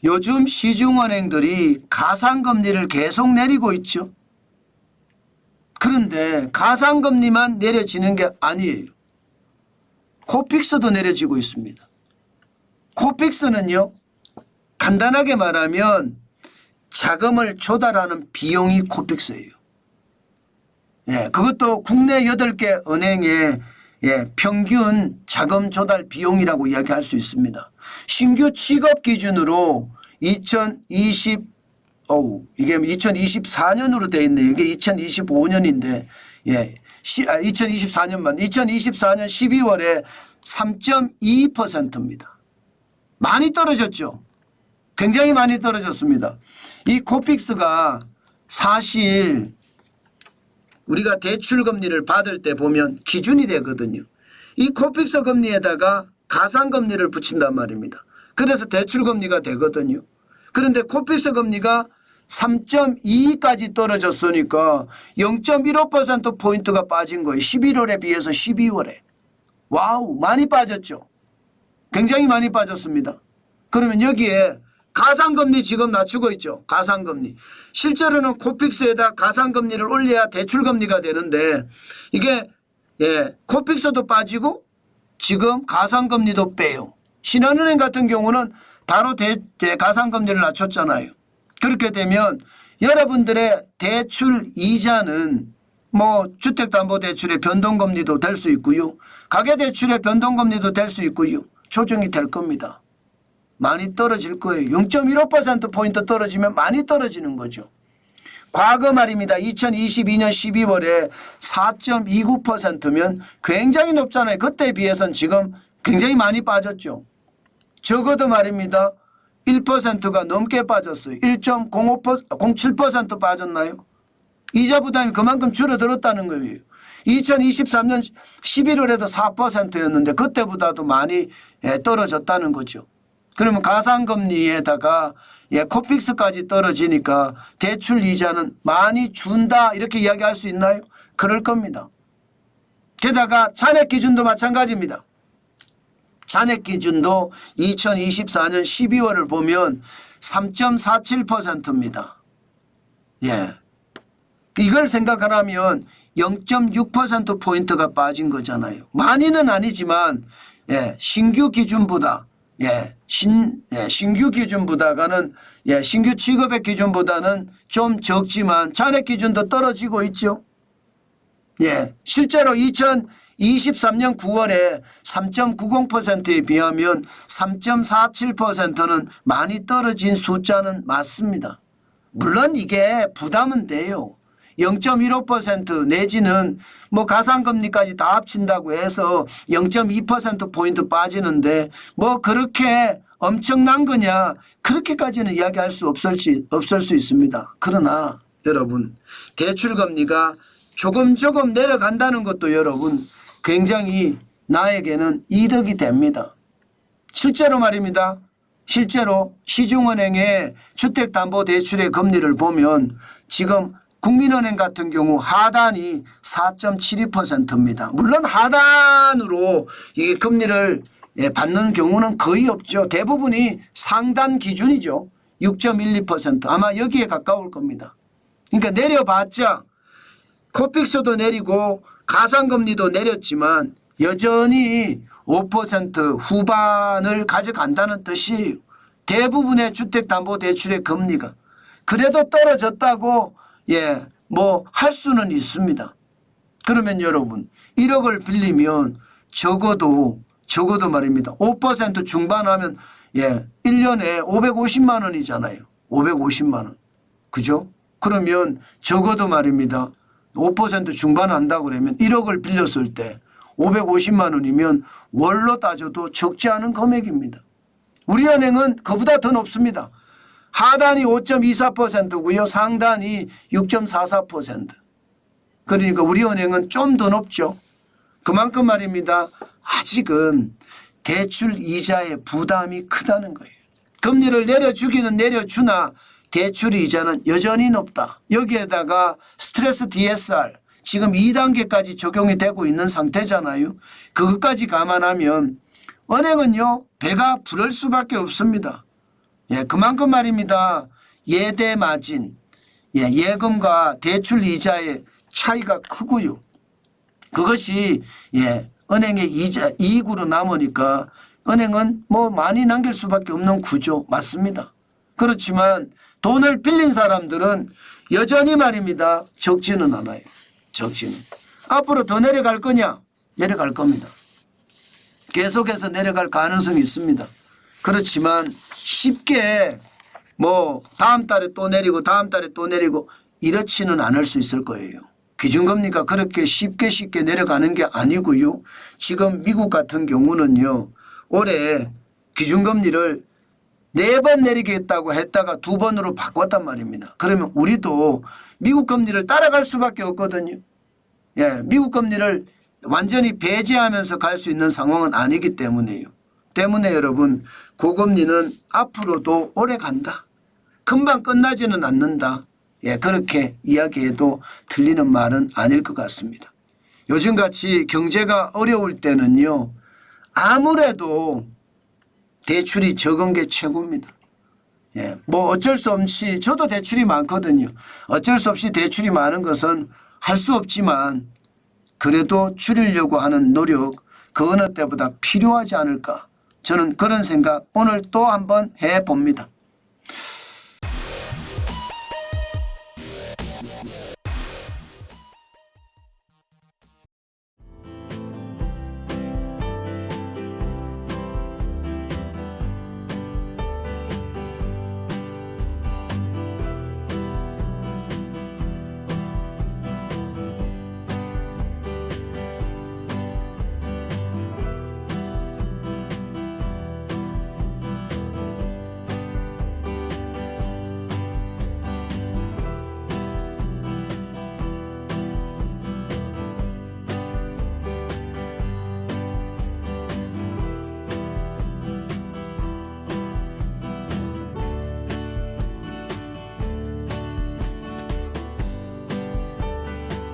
요즘 시중은행들이 가상금리를 계속 내리고 있죠. 그런데 가상금리만 내려지는 게 아니에요. 코픽스도 내려지고 있습니다. 코픽스는요, 간단하게 말하면 자금을 조달하는 비용이 코픽스예요. 예, 그것도 국내 8개 은행의 평균 자금 조달 비용이라고 이야기할 수 있습니다. 신규 취급 기준으로 이게 2024년으로 되어 있네요. 이게 2025년인데, 2024년 12월에 3.2%입니다. 많이 떨어졌죠. 굉장히 많이 떨어졌습니다. 이 코픽스가 사실 우리가 대출 금리를 받을 때 보면 기준이 되거든요. 이 코픽스 금리에다가 가상금리를 붙인단 말입니다. 그래서 대출 금리가 되거든요. 그런데 코픽스 금리가 3.2까지 떨어졌으니까 0.15%포인트가 빠진 거예요. 11월에 비해서 12월에. 와우, 많이 빠졌죠. 굉장히 많이 빠졌습니다. 그러면 여기에 가상금리 지금 낮추고 있죠. 가상금리. 실제로는 코픽스에다 가상금리를 올려야 대출금리가 되는데 이게 코픽스도 빠지고 지금 가상금리도 빼요. 신한은행 같은 경우는 바로 가상금리를 낮췄잖아요. 그렇게 되면 여러분들의 대출 이자는 뭐 주택담보대출의 변동금리도 될 수 있고요. 가계대출의 변동금리도 될 수 있고요. 조정이 될 겁니다. 많이 떨어질 거예요. 0.15%포인트 떨어지면 많이 떨어지는 거죠. 과거 말입니다. 2022년 12월에 4.29%면 굉장히 높잖아요. 그때에 비해서는 지금 굉장히 많이 빠졌죠. 적어도 말입니다. 1%가 넘게 빠졌어요. 1.07% 빠졌나요? 이자 부담이 그만큼 줄어들었다는 거예요. 2023년 11월에도 4%였는데 그때보다도 많이 떨어졌다는 거죠. 그러면 가상금리에다가 코픽스까지 떨어지니까 대출 이자는 많이 준다 이렇게 이야기할 수 있나요? 그럴 겁니다. 게다가 잔액 기준도 마찬가지입니다. 잔액 기준도 2024년 12월을 보면 3.47%입니다. 예. 이걸 생각하라면 0.6%포인트가 빠진 거잖아요. 많이는 아니지만 신규 기준보다 신규 기준보다는 신규 취급액 기준보다는 좀 적지만 잔액 기준도 떨어지고 있죠. 실제로 2023년 9월에 3.90%에 비하면 3.47%는 많이 떨어진 숫자는 맞습니다. 물론 이게 부담은 돼요. 0.15% 내지는 뭐 가상금리까지 다 합친다고 해서 0.2%포인트 빠지는데 뭐 그렇게 엄청난 거냐 그렇게까지는 이야기할 수 없을 수 있습니다. 그러나 여러분 대출금리가 조금 내려간다는 것도 여러분 굉장히 나에게는 이득이 됩니다. 실제로 말입니다. 실제로 시중은행의 주택담보대출의 금리를 보면 지금 국민은행 같은 경우 하단이 4.72%입니다. 물론 하단으로 이 금리를 받는 경우는 거의 없죠. 대부분이 상단 기준이죠. 6.12% 아마 여기에 가까울 겁니다. 그러니까 내려봤자 코픽스도 내리고 가상금리도 내렸지만 여전히 5% 후반을 가져간다는 뜻이에요. 대부분의 주택담보대출의 금리가. 그래도 떨어졌다고 뭐 할 수는 있습니다. 그러면 여러분 1억을 빌리면 적어도 말입니다. 5% 중반하면 1년에 550만 원이잖아요. 550만 원. 그죠? 그러면 적어도 말입니다. 5% 중반한다고 그러면 1억을 빌렸을 때 550만 원이면 월로 따져도 적지 않은 금액입니다. 우리 은행은 그보다 더 높습니다. 하단이 5.24%고요. 상단이 6.44%. 그러니까 우리 은행은 좀 더 높죠. 그만큼 말입니다. 아직은 대출 이자의 부담이 크다는 거예요. 금리를 내려주기는 내려주나 대출 이자는 여전히 높다. 여기에다가 스트레스 DSR 지금 2단계까지 적용이 되고 있는 상태잖아요. 그것까지 감안하면 은행은요 배가 부를 수밖에 없습니다. 예, 그만큼 말입니다. 예대 마진, 예, 예금과 대출 이자의 차이가 크고요. 그것이 예, 은행의 이익으로 남으니까 은행은 뭐 많이 남길 수밖에 없는 구조 맞습니다. 그렇지만 돈을 빌린 사람들은 여전히 말입니다. 적지는 않아요. 적지는. 앞으로 더 내려갈 거냐? 내려갈 겁니다. 계속해서 내려갈 가능성이 있습니다. 그렇지만 쉽게 뭐 다음 달에 또 내리고 다음 달에 또 내리고 이렇지는 않을 수 있을 거예요. 기준금리가 그렇게 쉽게 내려가는 게 아니고요. 지금 미국 같은 경우는요. 올해 기준금리를 4번 내리겠다고 했다가 2번으로 바꿨단 말입니다. 그러면 우리도 미국 금리를 따라갈 수밖에 없거든요. 예, 미국 금리를 완전히 배제하면서 갈 수 있는 상황은 아니기 때문에요. 때문에 여러분 고금리는 앞으로도 오래 간다. 금방 끝나지는 않는다. 예, 그렇게 이야기해도 틀리는 말은 아닐 것 같습니다. 요즘같이 경제가 어려울 때는요. 아무래도 대출이 적은 게 최고입니다. 예, 뭐 어쩔 수 없이 저도 대출이 많거든요. 어쩔 수 없이 대출이 많은 것은 할 수 없지만 그래도 줄이려고 하는 노력 그 어느 때보다 필요하지 않을까. 저는 그런 생각 오늘 또 한번 해봅니다.